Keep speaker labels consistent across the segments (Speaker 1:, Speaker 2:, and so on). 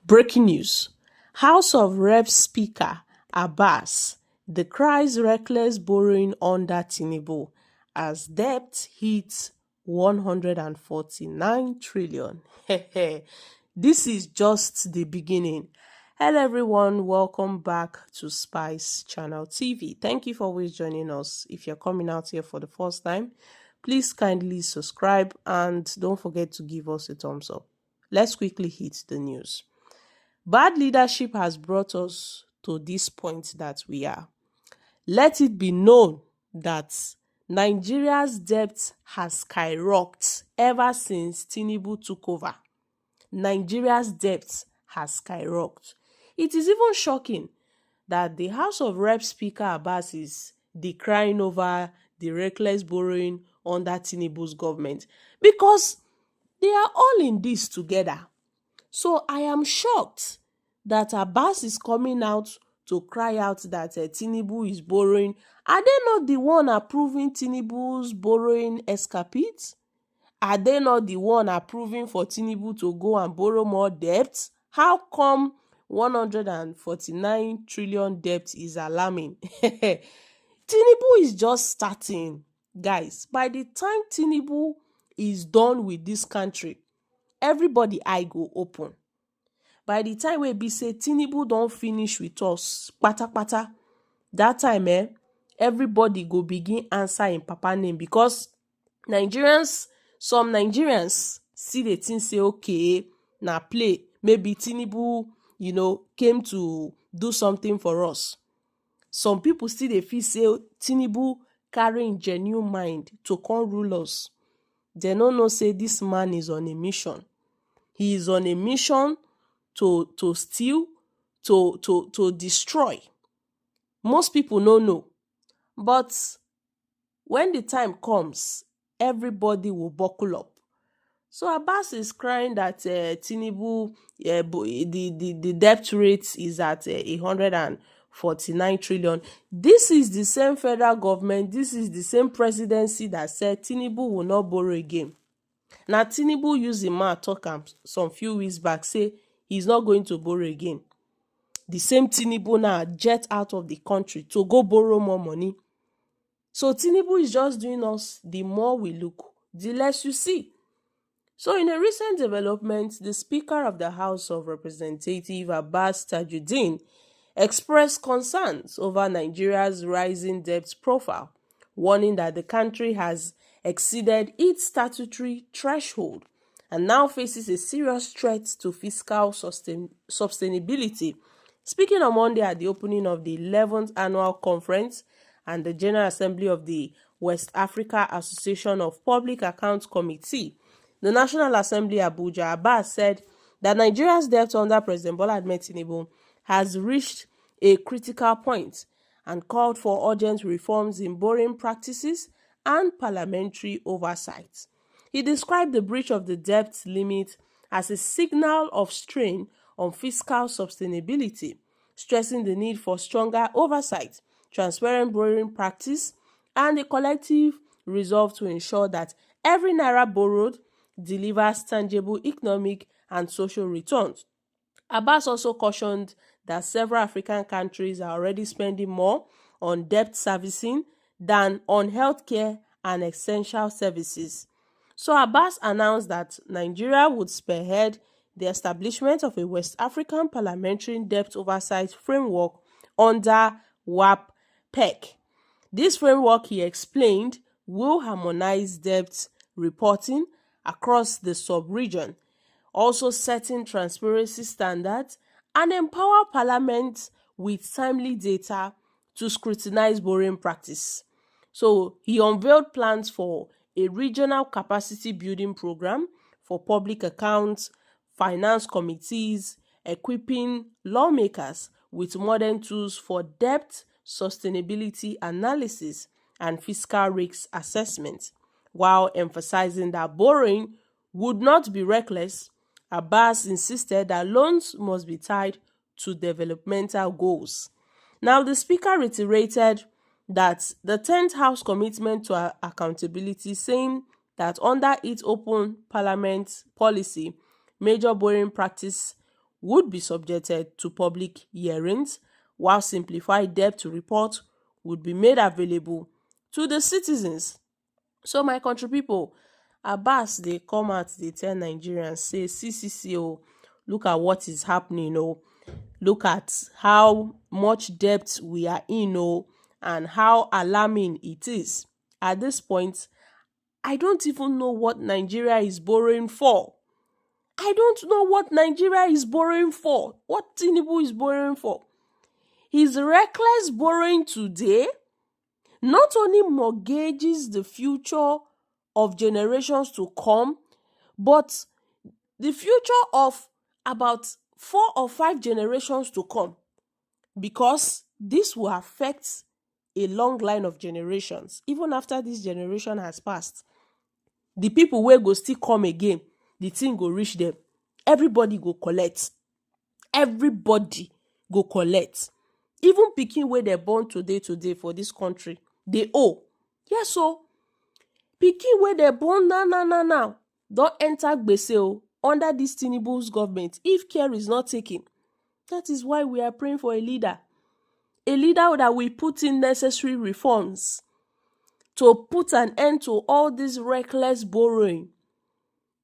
Speaker 1: Breaking news. House of Reps Speaker Abbas decries reckless borrowing under Tinubu as debt hits 149 trillion. This is just the beginning. Hello everyone, welcome back to Spice Channel TV. Thank you for always joining us. If you're coming out here for the first time, please kindly subscribe and don't forget to give us a thumbs up. Let's quickly hit the news. Bad leadership has brought us to this point that we are. Let it be known that Nigeria's debt has skyrocketed ever since Tinubu took over. Nigeria's debt has skyrocketed. It is even shocking that the House of Reps Speaker Abbas is decrying over the reckless borrowing under Tinubu's government because they are all in this together. So I am shocked that Abbas is coming out to cry out that Tinubu is borrowing. Are they not the one approving Tinubu's borrowing escapades? Are they not the one approving for Tinubu to go and borrow more debt? How come 149 trillion debt is alarming? Tinubu is just starting. Guys, by the time Tinubu is done with this country, everybody eye go open. By the time we be say Tinubu don finish with us kpatakpata, that time everybody go begin answer in papa name because some Nigerians see the thing say okay na play, maybe Tinubu came to do something for us. Some people still dey feel say Tinubu carry im genuine mind to come rule us. They no know say this man is on a mission. He is on a mission to steal, to destroy. Most people no know. But when the time comes, everybody will buckle up. So Abbas is crying that Tinubu, the debt rate is at 149 trillion. This is the same federal government, this is the same presidency that said Tinubu will not borrow again. Now Tinubu use him mouth talk am some few weeks back say he's not going to borrow again. The same Tinubu now jet out of the country to go borrow more money. So Tinubu is just doing us, the more we look, the less you see. So in a recent development, the Speaker of the House of Representatives, Abbas Tajuddin, expressed concerns over Nigeria's rising debt profile, warning that the country has exceeded its statutory threshold and now faces a serious threat to fiscal sustainability. Speaking on Monday at the opening of the 11th Annual Conference and the General Assembly of the West Africa Association of Public Accounts Committee, the National Assembly Abuja, Abbas said that Nigeria's debt under President Bola Ahmed Tinubu has reached a critical point and called for urgent reforms in borrowing practices and parliamentary oversight. He described the breach of the debt limit as a signal of strain on fiscal sustainability, stressing the need for stronger oversight, transparent borrowing practice, and a collective resolve to ensure that every naira borrowed delivers tangible economic and social returns. Abbas also cautioned that several African countries are already spending more on debt servicing than on healthcare and essential services. So Abbas announced that Nigeria would spearhead the establishment of a West African Parliamentary Debt Oversight Framework under WAP-PEC. This framework, he explained, will harmonize debt reporting across the sub-region, also setting transparency standards and empower Parliament with timely data to scrutinize borrowing practice. So he unveiled plans for a regional capacity building program for public accounts, finance committees, equipping lawmakers with modern tools for debt sustainability analysis and fiscal risk assessment. While emphasizing that borrowing would not be reckless, Abbas insisted that loans must be tied to developmental goals. Now, the Speaker reiterated that the 10th House commitment to accountability, saying that under its open parliament policy, major borrowing practice would be subjected to public hearings, while simplified debt report would be made available to the citizens. So my country people, Abbas dey come out dey tell Nigerians say see look at what is happening look at how much debt we are in and how alarming it is. At this point, I don't even know what Nigeria is borrowing for. I don't know what Nigeria is borrowing for. What Tinubu is borrowing for. His reckless borrowing today not only mortgages the future of generations to come, but the future of about 4 or 5 generations to come, because this will affect a long line of generations. Even after this generation has passed, the people wey go still come again, the thing go reach them. Everybody go collect. Everybody go collect. Even pikin wey dem born today for this country, they owe. Yes, so pikin wey dem born now don enter gbese under this Tinubu's government if care is not taken. That is why we are praying for a leader that will put in necessary reforms to put an end to all this reckless borrowing.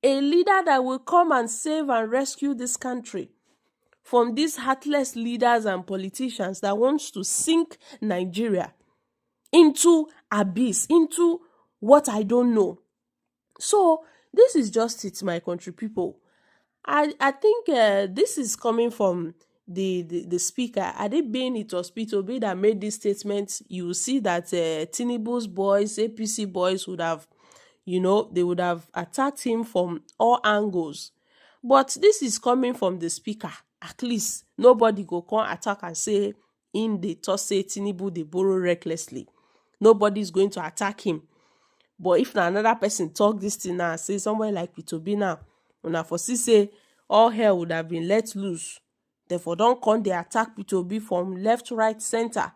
Speaker 1: A leader that will come and save and rescue this country from these heartless leaders and politicians that wants to sink Nigeria into abyss, into what I don't know. So this is just it, my country people. I think this is coming from the speaker. Had it been it was Peter Obi that made this statement, you will see that Tinubu's boys, APC boys would have, they would have attacked him from all angles. But this is coming from the speaker. At least nobody go come attack and say in the toss say Tinubu they borrow recklessly. Nobody is going to attack him. But if another person talk this thing now, say somewhere like Peter Obi now, una for see say all hell would have been let loose. Therefore, don't come they attack Peter Obi from left, right, center.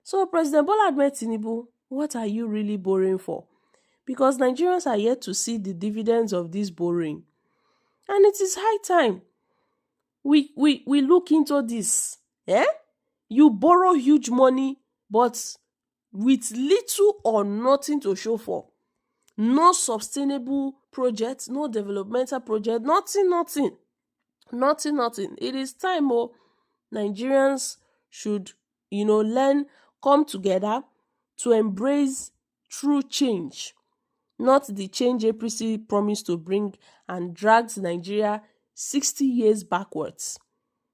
Speaker 1: So President Bola Ahmed Tinubu, what are you really borrowing for? Because Nigerians are yet to see the dividends of this borrowing. And it is high time we look into this. You borrow huge money, but with little or nothing to show for. No sustainable project, no developmental project, nothing. It is time Nigerians should, come together to embrace true change. Not the change APC promised to bring and drags Nigeria 60 years backwards.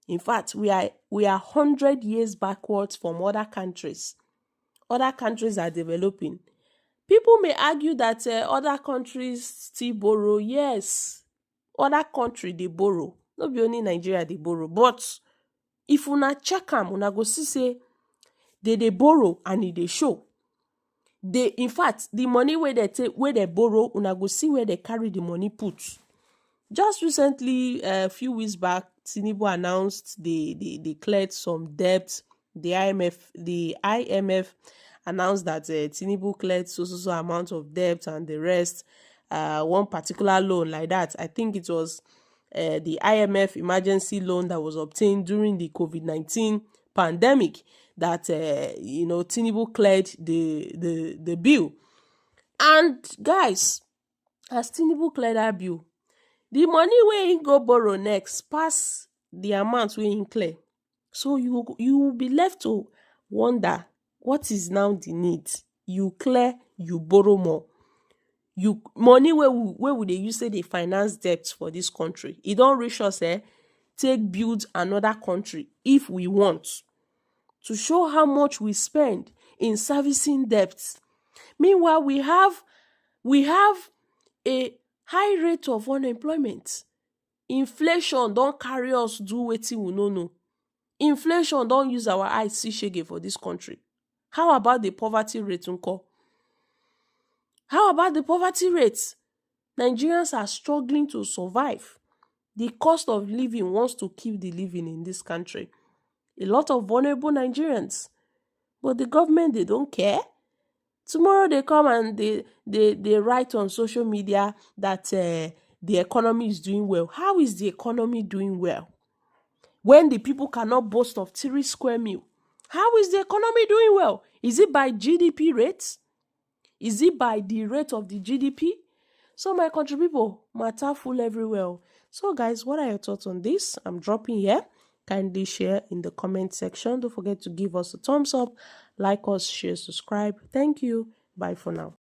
Speaker 1: In fact, we are 100 years backwards from other countries. Other countries are developing. People may argue that other countries still borrow. Yes, other country they borrow. Not be only Nigeria they borrow. But if una check am, una go see say they borrow and they show. In fact, the money where they borrow, una go see where they carry the money put. Just recently, a few weeks back, Tinubu announced they cleared some debt. The IMF announced that Tinubu cleared so amount of debt and the rest. One particular loan like that, I think it was the IMF emergency loan that was obtained during the COVID-19 pandemic that Tinubu cleared the bill. And guys, as Tinubu cleared that bill, the money wey he go borrow next pass the amount wey he clear. So you will be left to wonder what is now the need. You clear, you borrow more. Money where would they use say they finance debt for this country? It don't reach us take build another country if we want, to show how much we spend in servicing debts. Meanwhile, we have a high rate of unemployment. Inflation don't carry us do wetin we no know. Inflation don't use our eyes see shege for this country. How about the poverty rate, unko? How about the poverty rate? Nigerians are struggling to survive. The cost of living wants to kill the living in this country. A lot of vulnerable Nigerians. But the government, they don't care. Tomorrow they come and they write on social media that the economy is doing well. How is the economy doing well when the people cannot boast of 3 square meal? How is the economy doing well? Is it by GDP rates? Is it by the rate of the GDP? So my country people, matter full everywhere. So guys, what are your thoughts on this? I'm dropping here. Kindly share in the comment section. Don't forget to give us a thumbs up, like us, share, subscribe. Thank you. Bye for now.